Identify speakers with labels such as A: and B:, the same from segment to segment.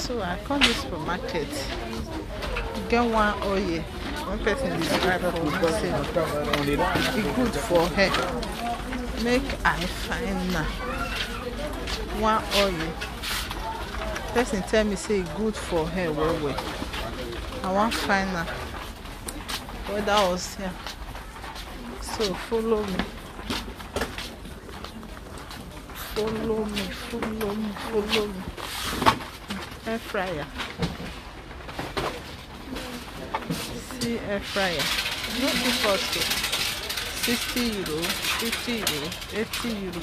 A: So I come this supermarket, get one oil. One person described it for me, say it's good for hair. Make I find now one oil. Person tell me say it's good for hair well. I want find now whether I was here. So follow me. Follow me. Air fryer. See air fryer. Not too costly. 60 euro, 50 euro, 80 euro.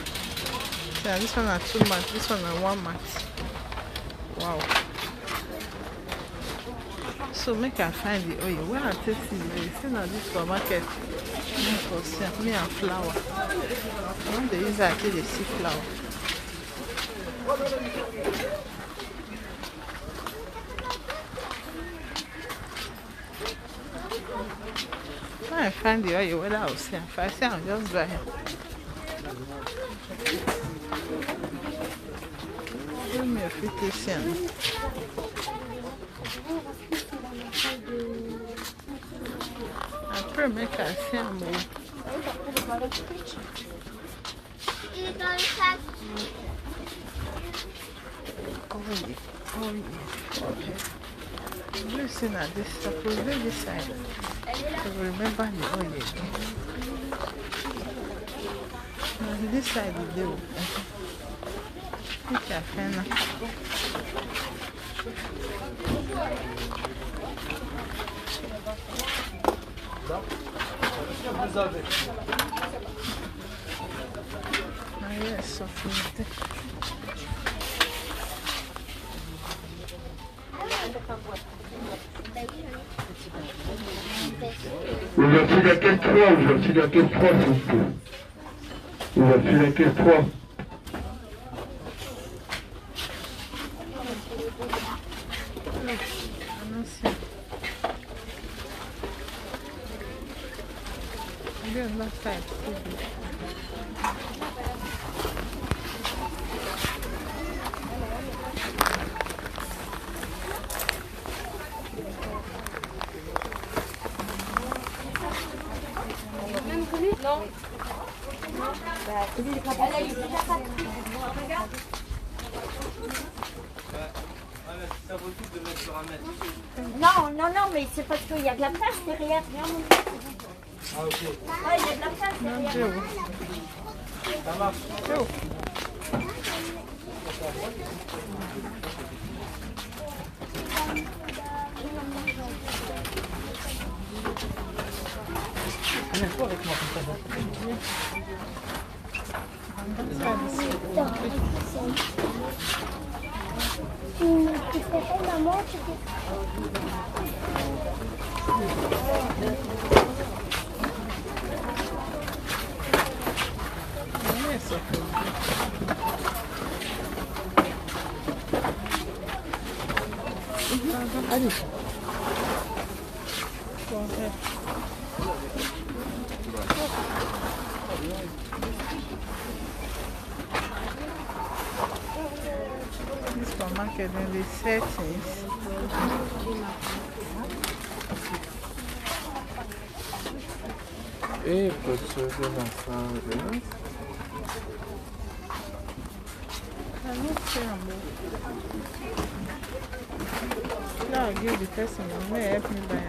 A: Yeah, this one are 2 months, this one are 1 month. Wow. So make I find the oil. Where I take the oil? See now this supermarket. Me and flour. I want to use that till they see flour. When I find the oil, whether I'll see. If I see, I'll just buy it. Give me a 50 cents. I pray make I see them all. Oh yeah. Okay. Listen at this stuff. We'll be this side. So remember the oil again. This side is there. Okay, I find now. Yes, okay.
B: Ouverture d'accueil 3, ouverture d'accueil 3, s'il vous plaît. Ouverture d'accueil 3.
A: Bien, la side.
C: Non. Non, mais c'est parce qu'il y a de la place derrière. Ah, ok. Ouais, il y a de la place derrière.
A: Ça marche. Yo. Avec moi allez. This supermarket in the settings.
D: Et put sugar and flour.
A: Now I'll give the person who may help me buy.